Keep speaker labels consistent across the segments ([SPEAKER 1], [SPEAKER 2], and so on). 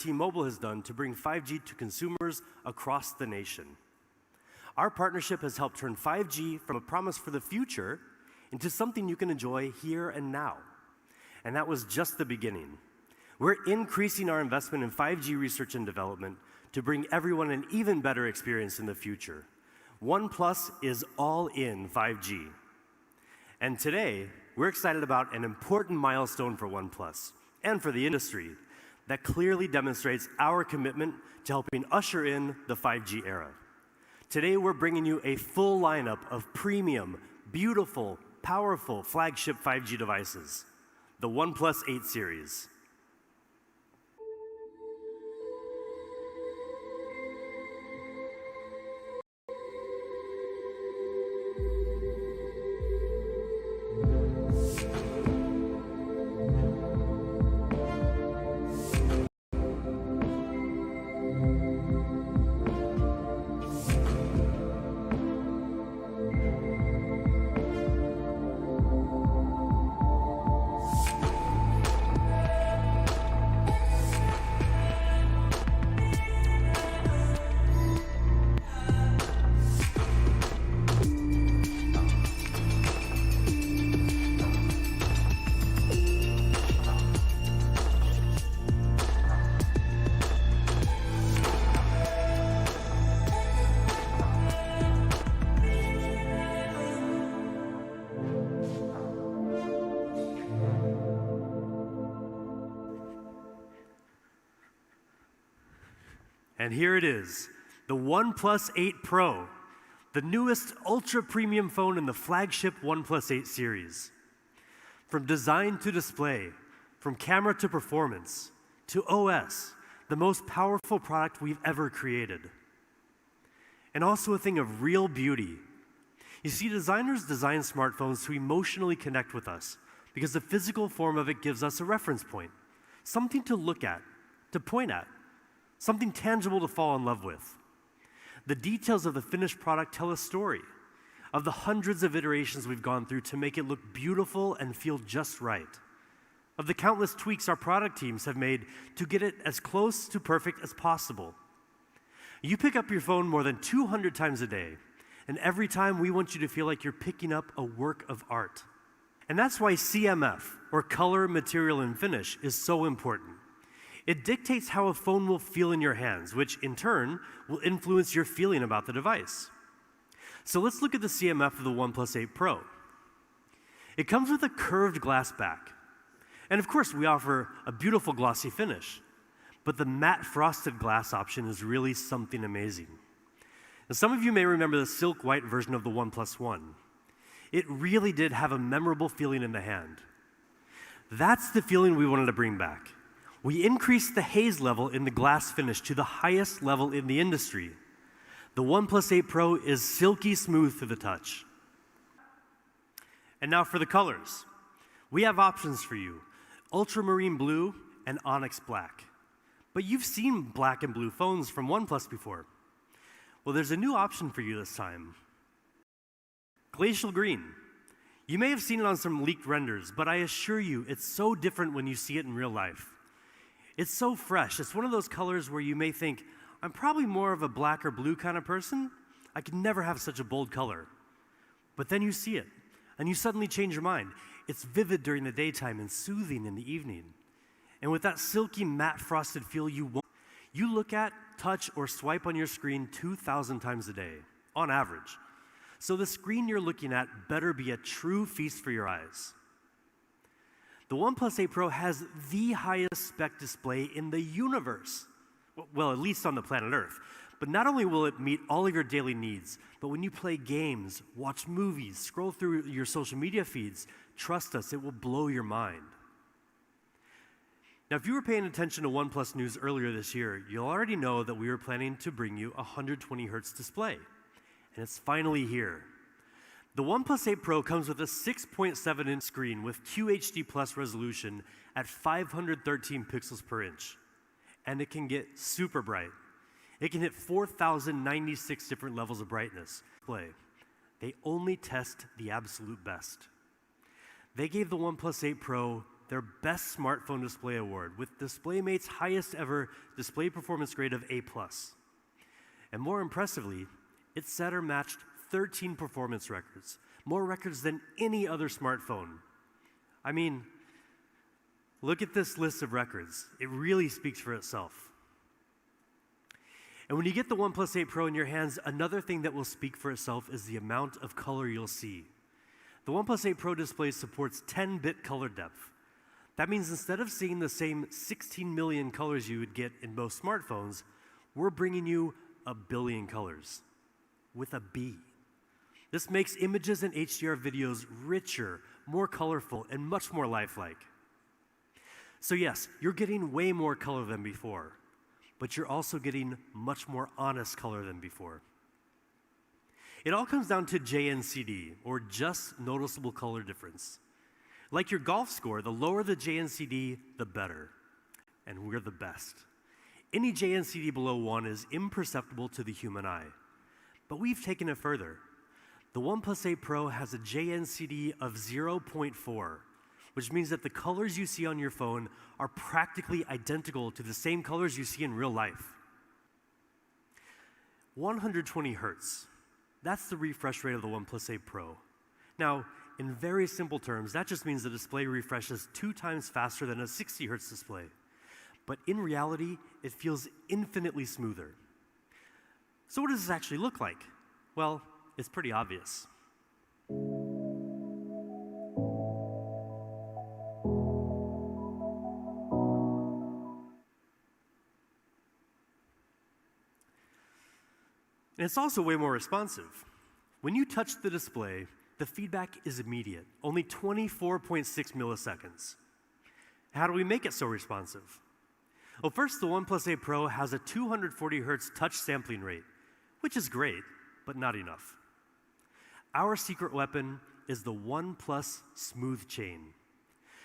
[SPEAKER 1] T-Mobile has done to bring 5G to consumers across the nation. Our partnership has helped turn 5G from a promise for the future into something you can enjoy here and now. And that was just the beginning. We're increasing our investment in 5G research and development to bring everyone an even better experience in the future. OnePlus is all in 5G. And today, we're excited about an important milestone for OnePlus and for the industry that clearly demonstrates our commitment to helping usher in the 5G era. Today, we're bringing you a full lineup of premium, beautiful, powerful flagship 5G devices, the OnePlus 8 series. And here it is, the OnePlus 8 Pro, the newest ultra-premium phone in the flagship OnePlus 8 series. From design to display, from camera to performance, to OS, the most powerful product we've ever created. And also a thing of real beauty. You see, designers design smartphones to emotionally connect with us because the physical form of it gives us a reference point, something to look at, to point at, something tangible to fall in love with. The details of the finished product tell a story of the hundreds of iterations we've gone through to make it look beautiful and feel just right, of the countless tweaks our product teams have made to get it as close to perfect as possible. You pick up your phone more than 200 times a day, and every time we want you to feel like you're picking up a work of art. And that's why CMF, or color, material, and finish, is so important. It dictates how a phone will feel in your hands, which in turn will influence your feeling about the device. So let's look at the CMF of the OnePlus 8 Pro. It comes with a curved glass back. And of course, we offer a beautiful glossy finish. But the matte frosted glass option is really something amazing. Now, some of you may remember the silk white version of the OnePlus One. It really did have a memorable feeling in the hand. That's the feeling we wanted to bring back. We increased the haze level in the glass finish to the highest level in the industry. The OnePlus 8 Pro is silky smooth to the touch. And now for the colors. We have options for you, ultramarine blue and onyx black. But you've seen black and blue phones from OnePlus before. Well, there's a new option for you this time. Glacial green. You may have seen it on some leaked renders, but I assure you it's so different when you see it in real life. It's so fresh. It's one of those colors where you may think, I'm probably more of a black or blue kind of person. I could never have such a bold color. But then you see it, and you suddenly change your mind. It's vivid during the daytime and soothing in the evening. And with that silky matte frosted feel you look at, touch, or swipe on your screen 2,000 times a day, on average. So the screen you're looking at better be a true feast for your eyes. The OnePlus 8 Pro has the highest spec display in the universe. Well, at least on the planet Earth. But not only will it meet all of your daily needs, but when you play games, watch movies, scroll through your social media feeds, trust us, it will blow your mind. Now, if you were paying attention to OnePlus news earlier this year, you'll already know that we were planning to bring you a 120 Hz display. And it's finally here. The OnePlus 8 Pro comes with a 6.7-inch screen with QHD+ resolution at 513 pixels per inch. And it can get super bright. It can hit 4,096 different levels of brightness. They only test the absolute best. They gave the OnePlus 8 Pro their Best Smartphone Display Award with DisplayMate's highest ever display performance grade of A+. And more impressively, it set or matched 13 performance records, more records than any other smartphone. I mean, look at this list of records. It really speaks for itself. And when you get the OnePlus 8 Pro in your hands, another thing that will speak for itself is the amount of color you'll see. The OnePlus 8 Pro display supports 10-bit color depth. That means instead of seeing the same 16 million colors you would get in most smartphones, we're bringing you 1 billion colors, with a B. This makes images and HDR videos richer, more colorful, and much more lifelike. So yes, you're getting way more color than before, but you're also getting much more honest color than before. It all comes down to JNCD, or just noticeable color difference. Like your golf score, the lower the JNCD, the better. And we're the best. Any JNCD below 1 is imperceptible to the human eye. But we've taken it further. The OnePlus 8 Pro has a JNCD of 0.4, which means that the colors you see on your phone are practically identical to the same colors you see in real life. 120 Hertz. That's the refresh rate of the OnePlus 8 Pro. Now, in very simple terms, that just means the display refreshes 2 times faster than a 60 Hertz display. But in reality, it feels infinitely smoother. So what does this actually look like? Well, it's pretty obvious. And it's also way more responsive. When you touch the display, the feedback is immediate, only 24.6 milliseconds. How do we make it so responsive? Well, first, the OnePlus 8 Pro has a 240 Hz touch sampling rate, which is great, but not enough. Our secret weapon is the OnePlus Smooth Chain.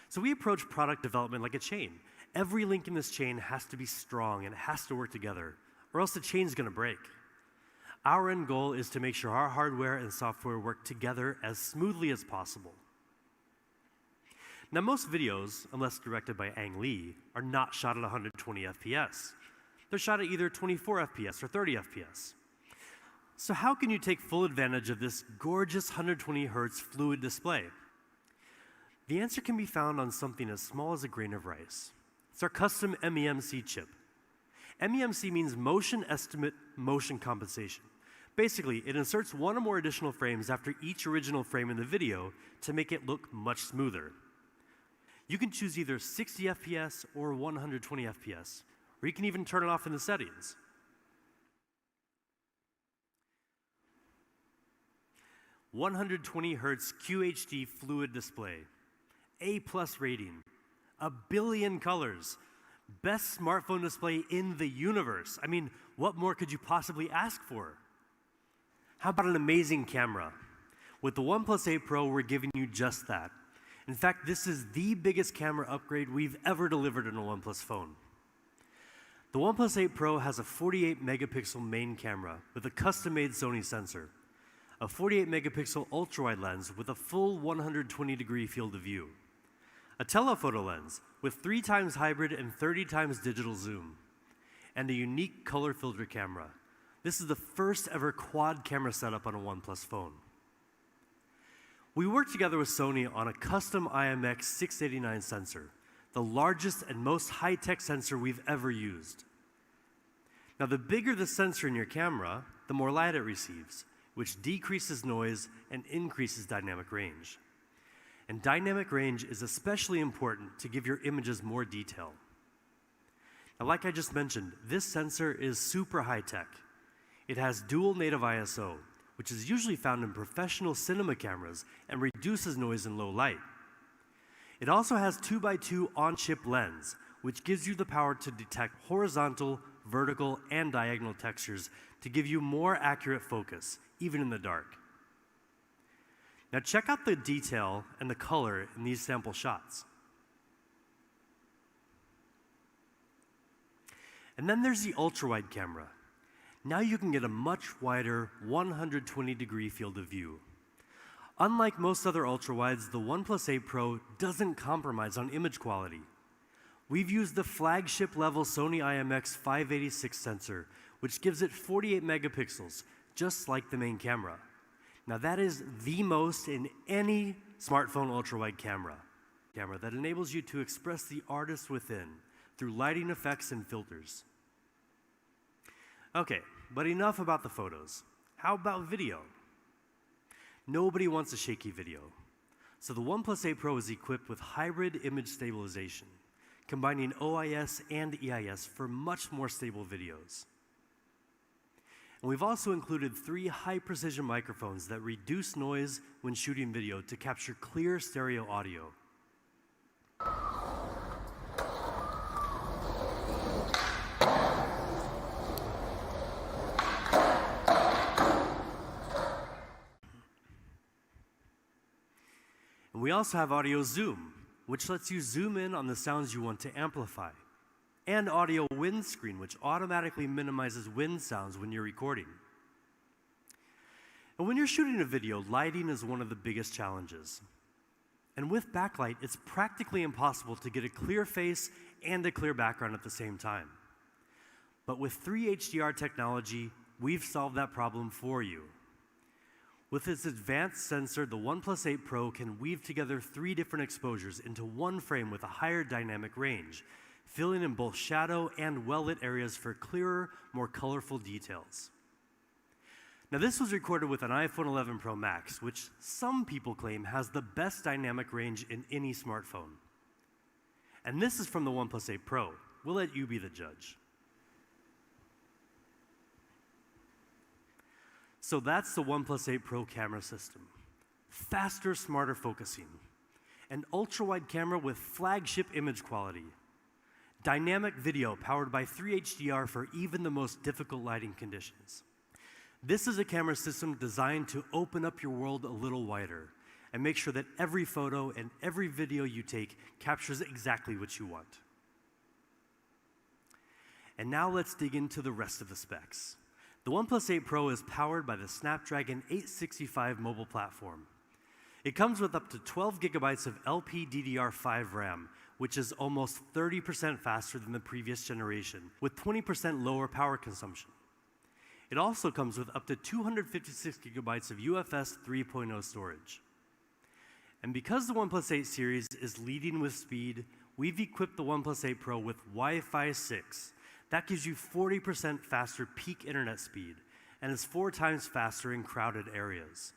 [SPEAKER 1] So we approach product development like a chain. Every link in this chain has to be strong and it has to work together, or else the chain's going to break. Our end goal is to make sure our hardware and software work together as smoothly as possible. Now, most videos, unless directed by Ang Lee, are not shot at 120 FPS. They're shot at either 24 FPS or 30 FPS. So how can you take full advantage of this gorgeous 120 Hz fluid display? The answer can be found on something as small as a grain of rice. It's our custom MEMC chip. MEMC means Motion Estimate Motion Compensation. Basically, it inserts 1 or more additional frames after each original frame in the video to make it look much smoother. You can choose either 60 FPS or 120 FPS, or you can even turn it off in the settings. "120 Hz QHD fluid display, A+ rating, 1 billion colors, best smartphone display in the universe." I mean, what more could you possibly ask for? How about an amazing camera? With the OnePlus 8 Pro, we're giving you just that. In fact, this is the biggest camera upgrade we've ever delivered in a OnePlus phone. The OnePlus 8 Pro has a 48 megapixel main camera with a custom-made Sony sensor, a 48 megapixel ultra-wide lens with a full 120-degree field of view, a telephoto lens with 3 times hybrid and 30 times digital zoom, and a unique color filter camera. This is the first ever quad camera setup on a OnePlus phone. We worked together with Sony on a custom IMX689 sensor, the largest and most high-tech sensor we've ever used. Now, the bigger the sensor in your camera, the more light it receives, which decreases noise and increases dynamic range. And dynamic range is especially important to give your images more detail. Now, like I just mentioned, this sensor is super high-tech. It has dual native ISO, which is usually found in professional cinema cameras and reduces noise in low light. It also has 2x2 on-chip lens, which gives you the power to detect horizontal, vertical, and diagonal textures to give you more accurate focus, even in the dark. Now check out the detail and the color in these sample shots. And then there's the ultra-wide camera. Now you can get a much wider 120-degree field of view. Unlike most other ultrawides, the OnePlus 8 Pro doesn't compromise on image quality. We've used the flagship level Sony IMX586 sensor, which gives it 48 megapixels, just like the main camera. Now that is the most in any smartphone ultrawide camera that enables you to express the artist within through lighting effects and filters. Okay, but enough about the photos. How about video? Nobody wants a shaky video. So the OnePlus 8 Pro is equipped with hybrid image stabilization, combining OIS and EIS for much more stable videos. And we've also included 3 high-precision microphones that reduce noise when shooting video to capture clear stereo audio. And we also have audio zoom, which lets you zoom in on the sounds you want to amplify, and audio windscreen, which automatically minimizes wind sounds when you're recording. And when you're shooting a video, lighting is one of the biggest challenges. And with backlight, it's practically impossible to get a clear face and a clear background at the same time. But with 3 HDR technology, we've solved that problem for you. With its advanced sensor, the OnePlus 8 Pro can weave together 3 different exposures into one frame with a higher dynamic range, filling in both shadow and well-lit areas for clearer, more colorful details. Now this was recorded with an iPhone 11 Pro Max, which some people claim has the best dynamic range in any smartphone. And this is from the OnePlus 8 Pro. We'll let you be the judge. So that's the OnePlus 8 Pro camera system. Faster, smarter focusing. An ultra-wide camera with flagship image quality. Dynamic video powered by 3 HDR for even the most difficult lighting conditions. This is a camera system designed to open up your world a little wider and make sure that every photo and every video you take captures exactly what you want. And now let's dig into the rest of the specs. The OnePlus 8 Pro is powered by the Snapdragon 865 mobile platform. It comes with up to 12 gigabytes of LPDDR5 RAM, which is almost 30% faster than the previous generation, with 20% lower power consumption. It also comes with up to 256 gigabytes of UFS 3.0 storage. And because the OnePlus 8 series is leading with speed, we've equipped the OnePlus 8 Pro with Wi-Fi 6. That gives you 40% faster peak internet speed and is 4 times faster in crowded areas.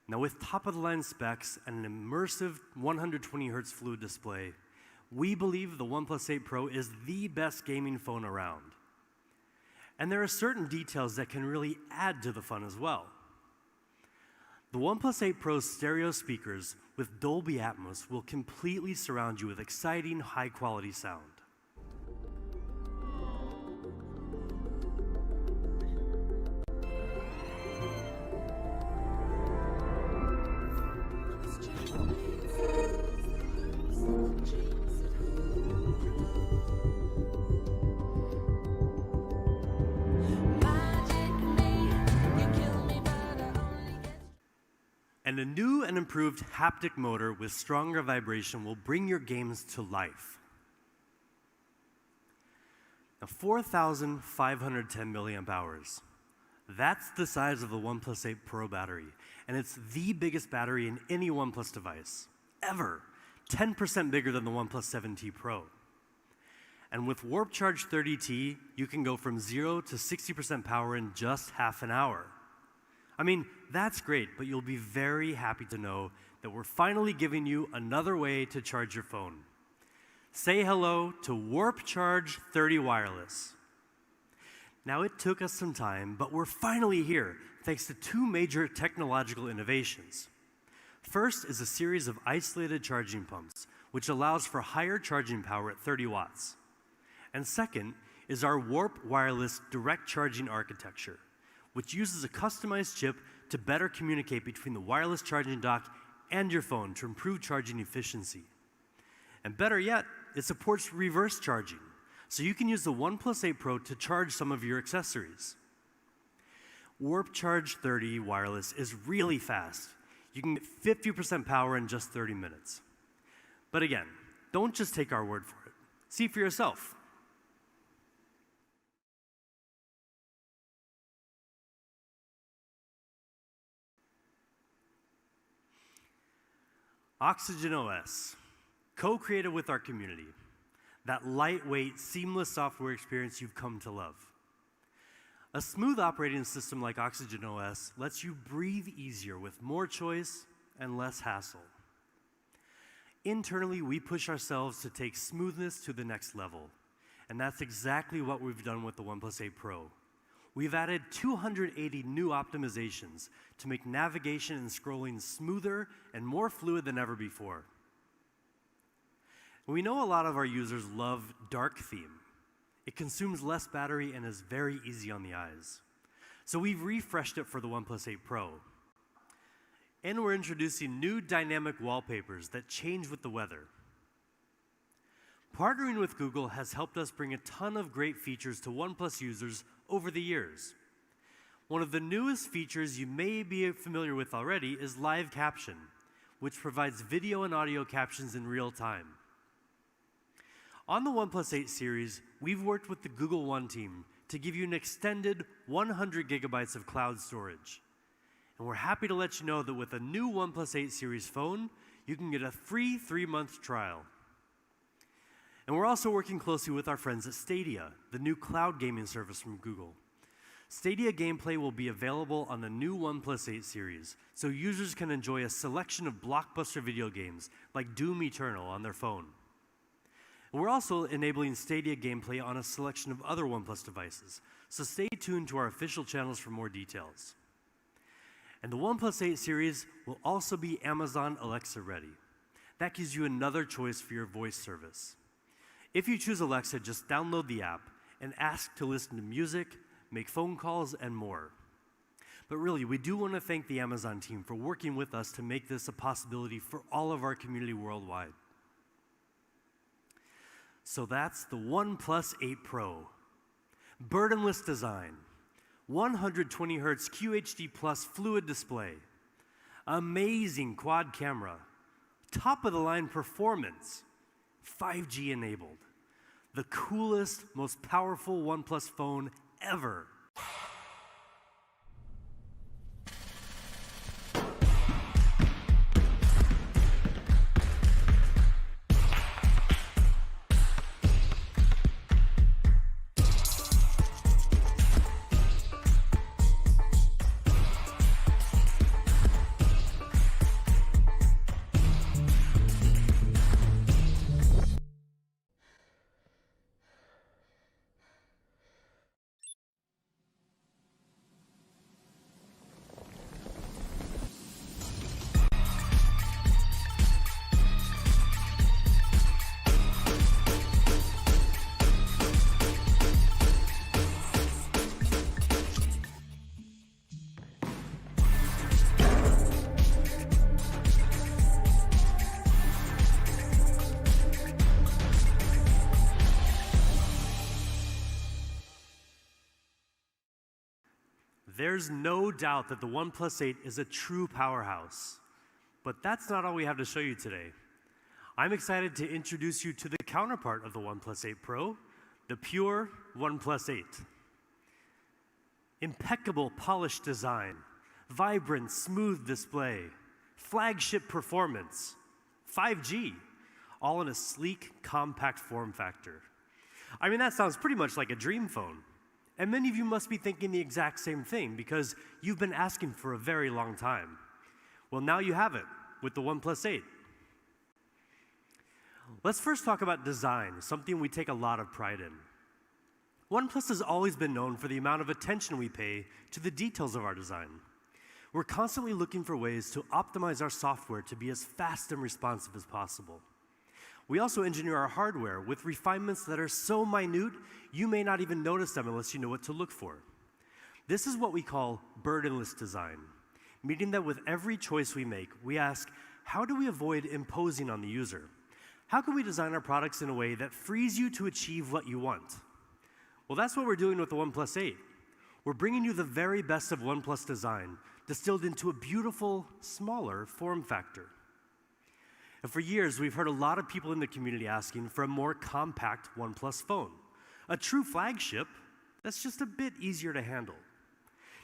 [SPEAKER 1] Now with top-of-the-line specs and an immersive 120 Hz fluid display, we believe the OnePlus 8 Pro is the best gaming phone around. And there are certain details that can really add to the fun as well. The OnePlus 8 Pro's stereo speakers with Dolby Atmos will completely surround you with exciting, high-quality sound. And a new and improved haptic motor with stronger vibration will bring your games to life. Now, 4,510 milliamp hours. That's the size of the OnePlus 8 Pro battery, and it's the biggest battery in any OnePlus device, ever. 10% bigger than the OnePlus 7T Pro. And with Warp Charge 30T, you can go from 0 to 60% power in just half an hour. I mean, that's great, but you'll be very happy to know that we're finally giving you another way to charge your phone. Say hello to Warp Charge 30 Wireless. Now, it took us some time, but we're finally here, thanks to 2 major technological innovations. First is a series of isolated charging pumps, which allows for higher charging power at 30 watts. And second is our Warp Wireless direct charging architecture, which uses a customized chip to better communicate between the wireless charging dock and your phone to improve charging efficiency. And better yet, it supports reverse charging, so you can use the OnePlus 8 Pro to charge some of your accessories. Warp Charge 30 wireless is really fast. You can get 50% power in just 30 minutes. But again, don't just take our word for it. See for yourself. Oxygen OS, co-created with our community. That lightweight, seamless software experience you've come to love. A smooth operating system like Oxygen OS lets you breathe easier with more choice and less hassle. Internally, we push ourselves to take smoothness to the next level, and that's exactly what we've done with the OnePlus 8 Pro. We've added 280 new optimizations to make navigation and scrolling smoother and more fluid than ever before. We know a lot of our users love dark theme. It consumes less battery and is very easy on the eyes. So we've refreshed it for the OnePlus 8 Pro. And we're introducing new dynamic wallpapers that change with the weather. Partnering with Google has helped us bring a ton of great features to OnePlus users over the years. One of the newest features you may be familiar with already is live caption, which provides video and audio captions in real time. On the OnePlus 8 series, we've worked with the Google One team to give you an extended 100 gigabytes of cloud storage. And we're happy to let you know that with a new OnePlus 8 series phone, you can get a free 3-month trial. And we're also working closely with our friends at Stadia, the new cloud gaming service from Google. Stadia gameplay will be available on the new OnePlus 8 series, so users can enjoy a selection of blockbuster video games like Doom Eternal on their phone. And we're also enabling Stadia gameplay on a selection of other OnePlus devices, so stay tuned to our official channels for more details. And the OnePlus 8 series will also be Amazon Alexa ready. That gives you another choice for your voice service. If you choose Alexa, just download the app and ask to listen to music, make phone calls, and more. But really, we do want to thank the Amazon team for working with us to make this a possibility for all of our community worldwide. So that's the OnePlus 8 Pro. Burdenless design, 120 Hz QHD Plus fluid display, amazing quad camera, top-of-the-line performance, 5G enabled, the coolest, most powerful OnePlus phone ever. There's no doubt that the OnePlus 8 is a true powerhouse. But that's not all we have to show you today. I'm excited to introduce you to the counterpart of the OnePlus 8 Pro, the pure OnePlus 8. Impeccable polished design, vibrant, smooth display, flagship performance, 5G, all in a sleek, compact form factor. I mean, that sounds pretty much like a dream phone. And many of you must be thinking the exact same thing because you've been asking for a very long time. Well, now you have it with the OnePlus 8. Let's first talk about design, something we take a lot of pride in. OnePlus has always been known for the amount of attention we pay to the details of our design. We're constantly looking for ways to optimize our software to be as fast and responsive as possible. We also engineer our hardware with refinements that are so minute, you may not even notice them unless you know what to look for. This is what we call burdenless design, meaning that with every choice we make, we ask, how do we avoid imposing on the user? How can we design our products in a way that frees you to achieve what you want? Well, that's what we're doing with the OnePlus 8. We're bringing you the very best of OnePlus design, distilled into a beautiful, smaller form factor. And for years, we've heard a lot of people in the community asking for a more compact OnePlus phone, a true flagship that's just a bit easier to handle.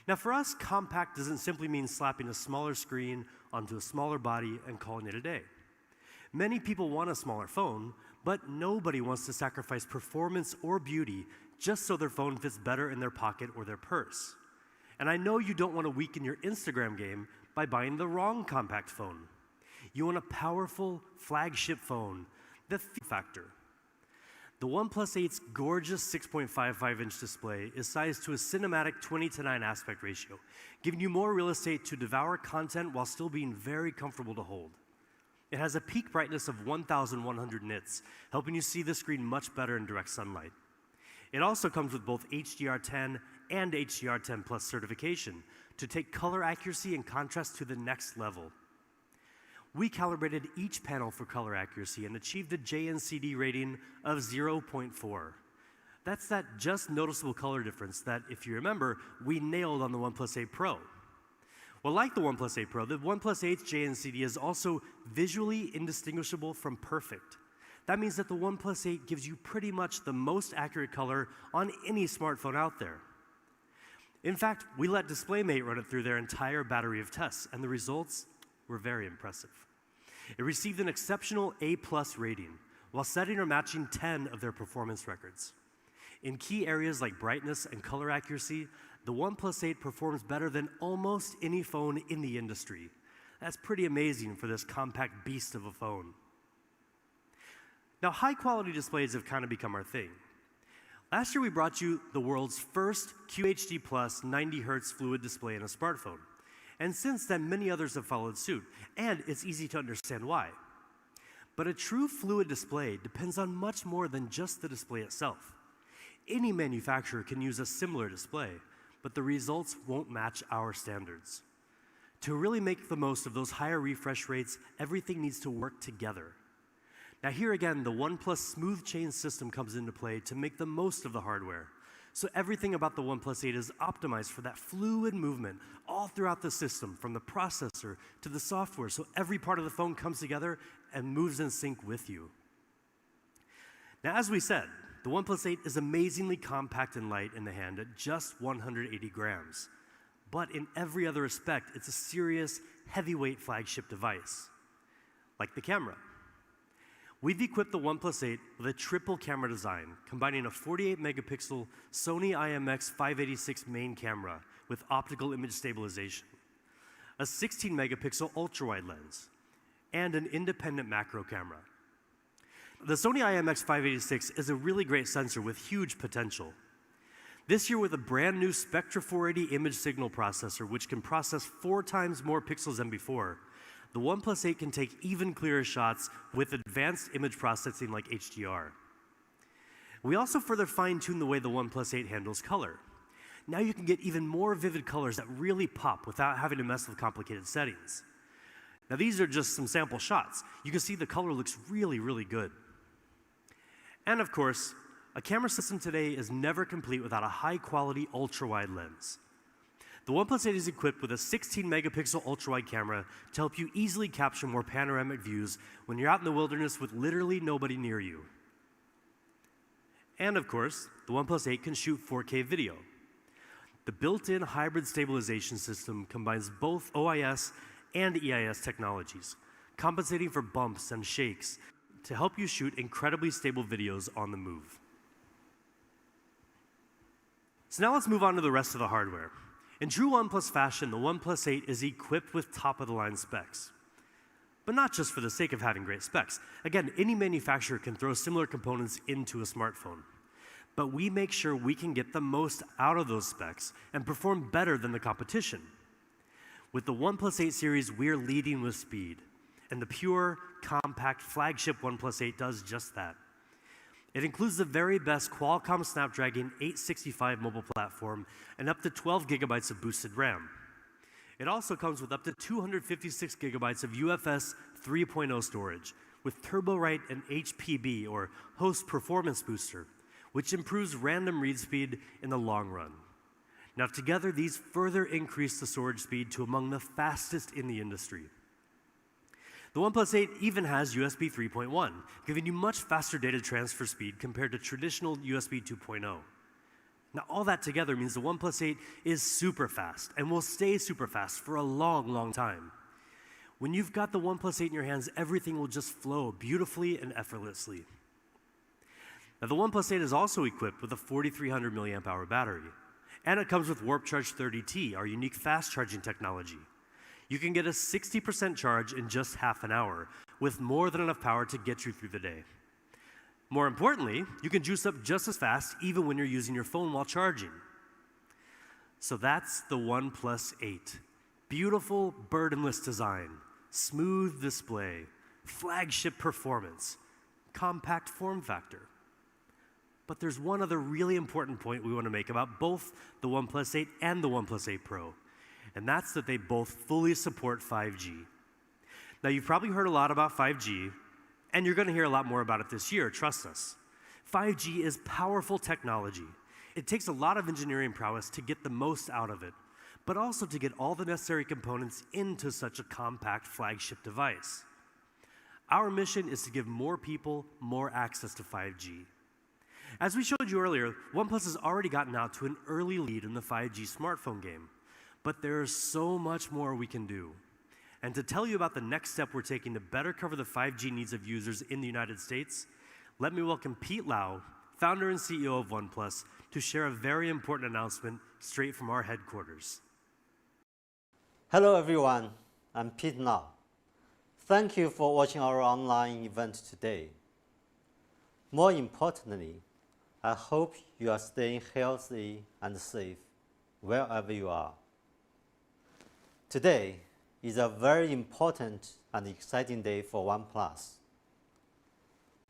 [SPEAKER 1] Now for us, compact doesn't simply mean slapping a smaller screen onto a smaller body and calling it a day. Many people want a smaller phone, but nobody wants to sacrifice performance or beauty just so their phone fits better in their pocket or their purse. And I know you don't want to weaken your Instagram game by buying the wrong compact phone. You want a powerful flagship phone, the factor. The OnePlus 8's gorgeous 6.55-inch display is sized to a cinematic 20:9 aspect ratio, giving you more real estate to devour content while still being very comfortable to hold. It has a peak brightness of 1,100 nits, helping you see the screen much better in direct sunlight. It also comes with both HDR10 and HDR10 Plus certification to take color accuracy and contrast to the next level. We calibrated each panel for color accuracy and achieved a JNCD rating of 0.4. That's that just noticeable color difference that, if you remember, we nailed on the OnePlus 8 Pro. Well, like the OnePlus 8 Pro, the OnePlus 8's JNCD is also visually indistinguishable from perfect. That means that the OnePlus 8 gives you pretty much the most accurate color on any smartphone out there. In fact, we let DisplayMate run it through their entire battery of tests, and the results were very impressive. It received an exceptional A+ rating, while setting or matching 10 of their performance records. In key areas like brightness and color accuracy, the OnePlus 8 performs better than almost any phone in the industry. That's pretty amazing for this compact beast of a phone. Now, high-quality displays have kind of become our thing. Last year, we brought you the world's first QHD+ 90Hz fluid display in a smartphone. And since then, many others have followed suit, and it's easy to understand why. But a true fluid display depends on much more than just the display itself. Any manufacturer can use a similar display, but the results won't match our standards. To really make the most of those higher refresh rates, everything needs to work together. Now here again, the OnePlus Smooth Chain system comes into play to make the most of the hardware. So everything about the OnePlus 8 is optimized for that fluid movement all throughout the system, from the processor to the software, so every part of the phone comes together and moves in sync with you. Now, as we said, the OnePlus 8 is amazingly compact and light in the hand at just 180 grams. But in every other respect, it's a serious, heavyweight flagship device, like the camera. We've equipped the OnePlus 8 with a triple camera design, combining a 48-megapixel Sony IMX586 main camera with optical image stabilization, a 16-megapixel ultra-wide lens, and an independent macro camera. The Sony IMX586 is a really great sensor with huge potential. This year, with a brand new Spectra 480 image signal processor, which can process 4 times more pixels than before, the OnePlus 8 can take even clearer shots with advanced image processing like HDR. We also further fine-tuned the way the OnePlus 8 handles color. Now you can get even more vivid colors that really pop without having to mess with complicated settings. Now these are just some sample shots. You can see the color looks really, really good. And of course, a camera system today is never complete without a high-quality ultra-wide lens. The OnePlus 8 is equipped with a 16-megapixel ultra-wide camera to help you easily capture more panoramic views when you're out in the wilderness with literally nobody near you. And of course, the OnePlus 8 can shoot 4K video. The built-in hybrid stabilization system combines both OIS and EIS technologies, compensating for bumps and shakes to help you shoot incredibly stable videos on the move. So now let's move on to the rest of the hardware. In true OnePlus fashion, the OnePlus 8 is equipped with top-of-the-line specs. But not just for the sake of having great specs. Again, any manufacturer can throw similar components into a smartphone. But we make sure we can get the most out of those specs and perform better than the competition. With the OnePlus 8 series, we're leading with speed. And the pure, compact flagship OnePlus 8 does just that. It includes the very best Qualcomm Snapdragon 865 mobile platform and up to 12 gigabytes of boosted RAM. It also comes with up to 256 gigabytes of UFS 3.0 storage with TurboWrite and HPB, or Host Performance Booster, which improves random read speed in the long run. Now together, these further increase the storage speed to among the fastest in the industry. The OnePlus 8 even has USB 3.1, giving you much faster data transfer speed compared to traditional USB 2.0. Now all that together means the OnePlus 8 is super fast and will stay super fast for a long, long time. When you've got the OnePlus 8 in your hands, everything will just flow beautifully and effortlessly. Now the OnePlus 8 is also equipped with a 4,300 milliamp hour battery. And it comes with Warp Charge 30T, our unique fast charging technology. You can get a 60% charge in just half an hour, with more than enough power to get you through the day. More importantly, you can juice up just as fast even when you're using your phone while charging. So that's the OnePlus 8. Beautiful, burdenless design, smooth display, flagship performance, compact form factor. But there's one other really important point we want to make about both the OnePlus 8 and the OnePlus 8 Pro, and that's that they both fully support 5G. Now, you've probably heard a lot about 5G, and you're going to hear a lot more about it this year, trust us. 5G is powerful technology. It takes a lot of engineering prowess to get the most out of it, but also to get all the necessary components into such a compact flagship device. Our mission is to give more people more access to 5G. As we showed you earlier, OnePlus has already gotten out to an early lead in the 5G smartphone game, but there is so much more we can do. And to tell you about the next step we're taking to better cover the 5G needs of users in the United States, let me welcome Pete Lau, founder and CEO of OnePlus, to share a very important announcement straight from our headquarters.
[SPEAKER 2] Hello everyone, I'm Pete Lau. Thank you for watching our online event today. More importantly, I hope you are staying healthy and safe wherever you are. Today is a very important and exciting day for OnePlus.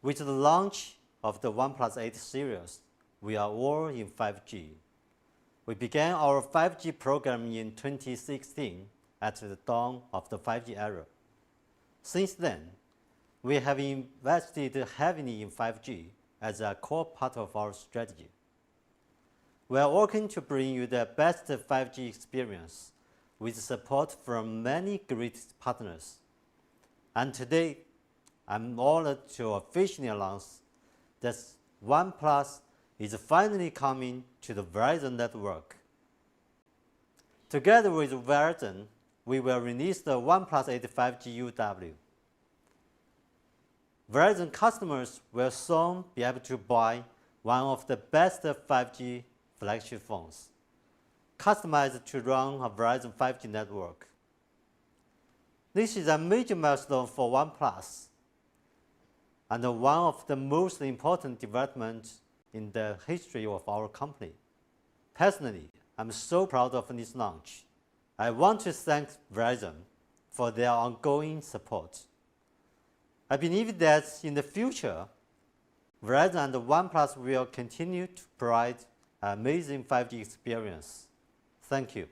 [SPEAKER 2] With the launch of the OnePlus 8 series, we are all in 5G. We began our 5G program in 2016 at the dawn of the 5G era. Since then, we have invested heavily in 5G as a core part of our strategy. We are working to bring you the best 5G experience with support from many great partners. And today, I'm honored to officially announce that OnePlus is finally coming to the Verizon network. Together with Verizon, we will release the OnePlus 8 5G UW. Verizon customers will soon be able to buy one of the best 5G flagship phones, customized to run a Verizon 5G network. This is a major milestone for OnePlus and one of the most important developments in the history of our company. Personally, I'm so proud of this launch. I want to thank Verizon for their ongoing support. I believe that in the future, Verizon and OnePlus will continue to provide an amazing 5G experience. Thank you.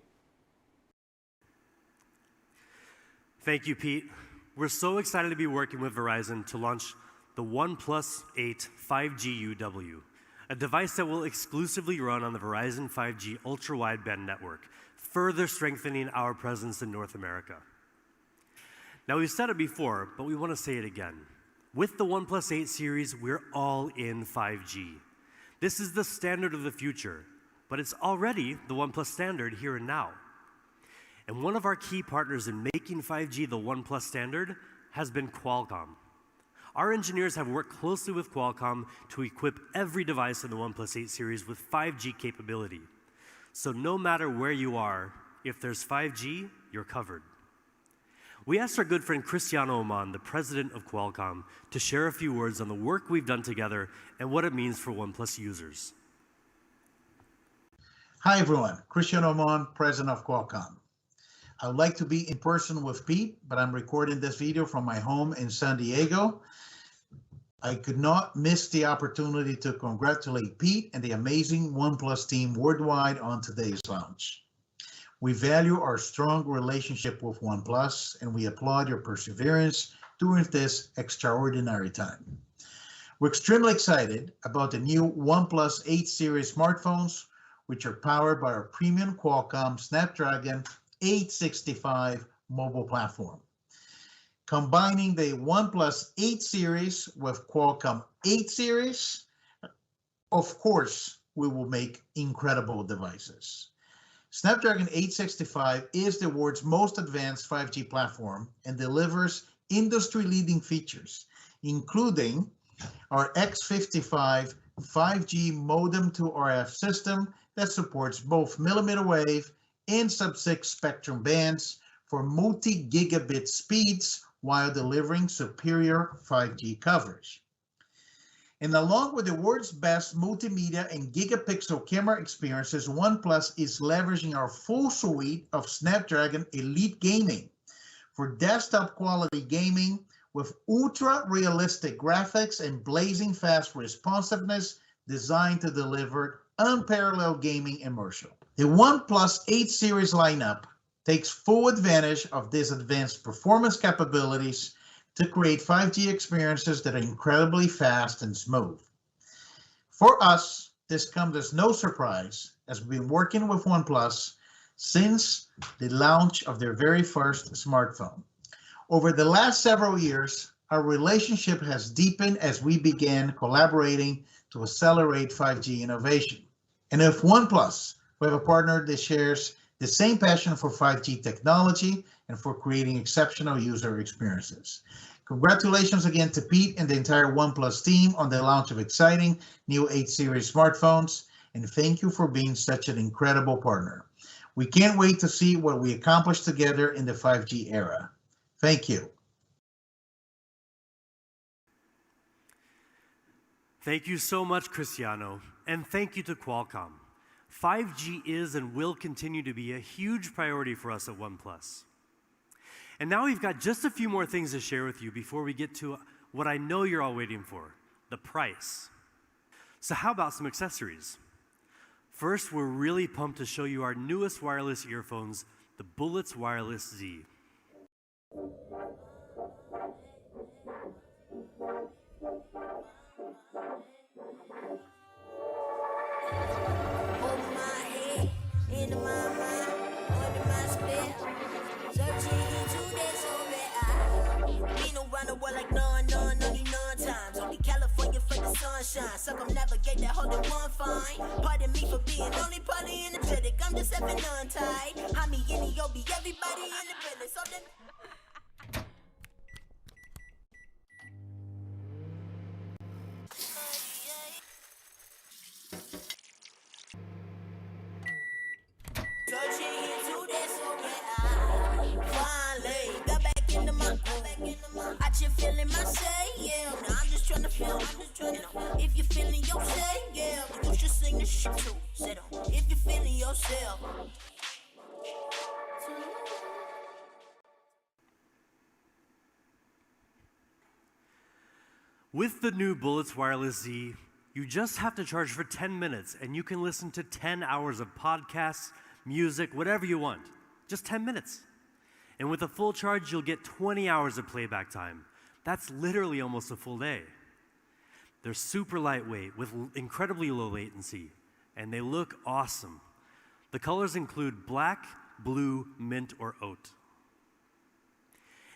[SPEAKER 1] Thank you, Pete. We're so excited to be working with Verizon to launch the OnePlus 8 5G UW, a device that will exclusively run on the Verizon 5G ultra-wideband network, further strengthening our presence in North America. Now, we've said it before, but we want to say it again. With the OnePlus 8 series, we're all in 5G. This is the standard of the future, but it's already the OnePlus standard here and now. And one of our key partners in making 5G the OnePlus standard has been Qualcomm. Our engineers have worked closely with Qualcomm to equip every device in the OnePlus 8 series with 5G capability. So no matter where you are, if there's 5G, you're covered. We asked our good friend Cristiano Oman, the president of Qualcomm, to share a few words on the work we've done together and what it means for OnePlus users.
[SPEAKER 3] Hi everyone, Cristiano Oman, president of Qualcomm. I would like to be in person with Pete, but I'm recording this video from my home in San Diego. I could not miss the opportunity to congratulate Pete and the amazing OnePlus team worldwide on today's launch. We value our strong relationship with OnePlus, and we applaud your perseverance during this extraordinary time. We're extremely excited about the new OnePlus 8 series smartphones, which are powered by our premium Qualcomm Snapdragon 865 mobile platform. Combining the OnePlus 8 series with Qualcomm 8 series, of course, we will make incredible devices. Snapdragon 865 is the world's most advanced 5G platform and delivers industry-leading features, including our X55 5G modem to RF system that supports both millimeter wave and sub-6 spectrum bands for multi-gigabit speeds while delivering superior 5G coverage. And along with the world's best multimedia and gigapixel camera experiences, OnePlus is leveraging our full suite of Snapdragon Elite Gaming for desktop quality gaming with ultra realistic graphics and blazing fast responsiveness designed to deliver unparalleled gaming immersion. The OnePlus 8 series lineup takes full advantage of these advanced performance capabilities to create 5G experiences that are incredibly fast and smooth. For us, this comes as no surprise, as we've been working with OnePlus since the launch of their very first smartphone. Over the last several years, our relationship has deepened as we began collaborating to accelerate 5G innovation. And with OnePlus, we have a partner that shares the same passion for 5G technology and for creating exceptional user experiences. Congratulations again to Pete and the entire OnePlus team on the launch of exciting new 8 series smartphones, and thank you for being such an incredible partner. We can't wait to see what we accomplish together in the 5G era. Thank you.
[SPEAKER 1] Thank you so much, Cristiano, and thank you to Qualcomm. 5G is and will continue to be a huge priority for us at OnePlus. And now we've got just a few more things to share with you before we get to what I know you're all waiting for, the price. So how about some accessories? First, we're really pumped to show you our newest wireless earphones, the Bullets Wireless Z.
[SPEAKER 4] Circumnavigate that whole one fine. Pardon me for being only partly energetic. I'm just having on tight. Hami in the Obi, everybody in the building. So then. I just feeling my say, yeah. Now I'm just trying to feel, if you're feeling yourself, yeah, you should sing the shit too. Sit on. If you're feeling yourself.
[SPEAKER 1] With the new Bullets Wireless Z, you just have to charge for 10 minutes and you can listen to 10 hours of podcasts, music, whatever you want. Just 10 minutes. And with a full charge, you'll get 20 hours of playback time. That's literally almost a full day. They're super lightweight with incredibly low latency, and they look awesome. The colors include black, blue, mint, or oat.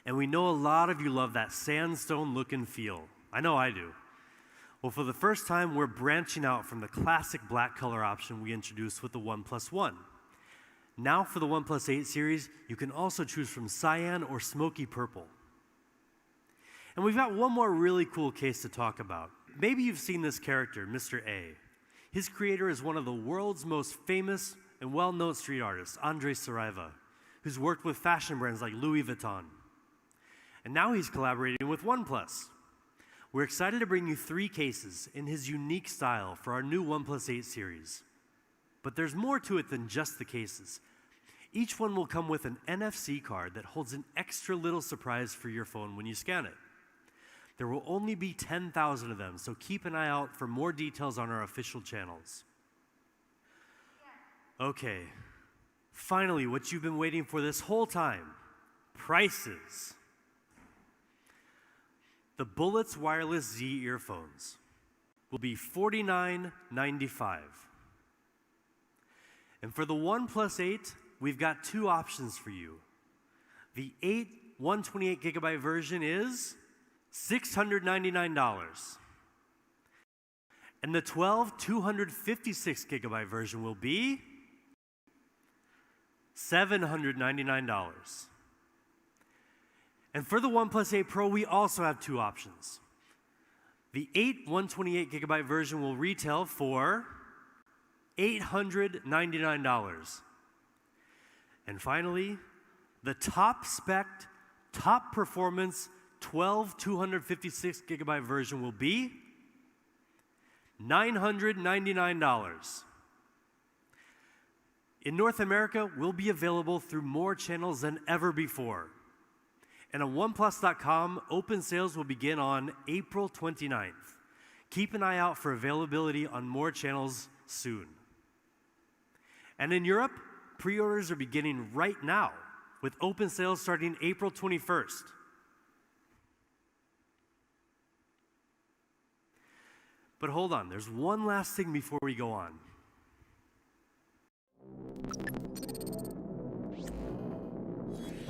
[SPEAKER 1] And we know a lot of you love that sandstone look and feel. I know I do. Well, for the first time, we're branching out from the classic black color option we introduced with the OnePlus One. Now for the OnePlus 8 series, you can also choose from cyan or smoky purple. And we've got one more really cool case to talk about. Maybe you've seen this character, Mr. A. His creator is one of the world's most famous and well-known street artists, Andres Saraiva, who's worked with fashion brands like Louis Vuitton. And now he's collaborating with OnePlus. We're excited to bring you 3 cases in his unique style for our new OnePlus 8 series. But there's more to it than just the cases. Each one will come with an NFC card that holds an extra little surprise for your phone when you scan it. There will only be 10,000 of them, so keep an eye out for more details on our official channels. Okay, finally, what you've been waiting for this whole time, prices. The Bullets Wireless Z earphones will be $49.95. And for the OnePlus 8, we've got two options for you. The 8 128 gigabyte version is $699. And the 12 256 gigabyte version will be $799. And for the OnePlus 8 Pro, we also have two options. The 8 128 gigabyte version will retail for $899. And finally, the top spec, top performance 12 256 gigabyte version will be $999. In North America, we'll be available through more channels than ever before. And on OnePlus.com, open sales will begin on April 29th. Keep an eye out for availability on more channels soon. And in Europe, pre-orders are beginning right now, with open sales starting April 21st. But hold on, there's one last thing before we go on.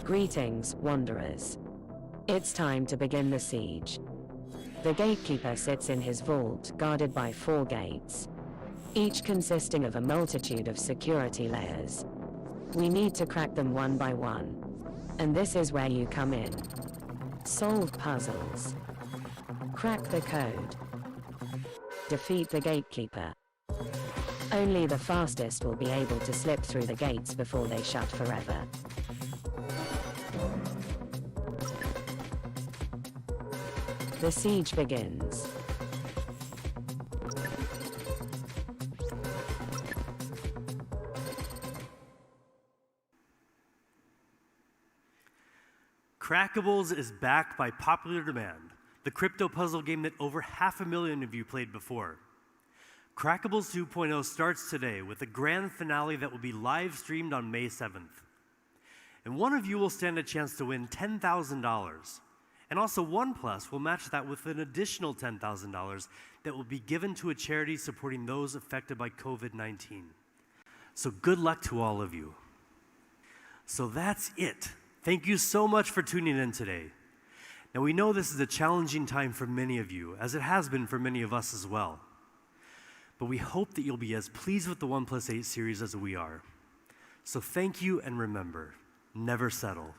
[SPEAKER 5] Greetings, wanderers. It's time to begin the siege. The gatekeeper sits in his vault, guarded by 4 gates, each consisting of a multitude of security layers. We need to crack them one by one. And this is where you come in. Solve puzzles. Crack the code. Defeat the gatekeeper. Only the fastest will be able to slip through the gates before they shut forever. The siege begins.
[SPEAKER 1] Crackables is back by popular demand, the crypto puzzle game that over 500,000 of you played before. Crackables 2.0 starts today with a grand finale that will be live streamed on May 7th. And one of you will stand a chance to win $10,000. And also OnePlus will match that with an additional $10,000 that will be given to a charity supporting those affected by COVID-19. So good luck to all of you. So that's it. Thank you so much for tuning in today. Now we know this is a challenging time for many of you, as it has been for many of us as well. But we hope that you'll be as pleased with the OnePlus 8 series as we are. So thank you, and remember, never settle.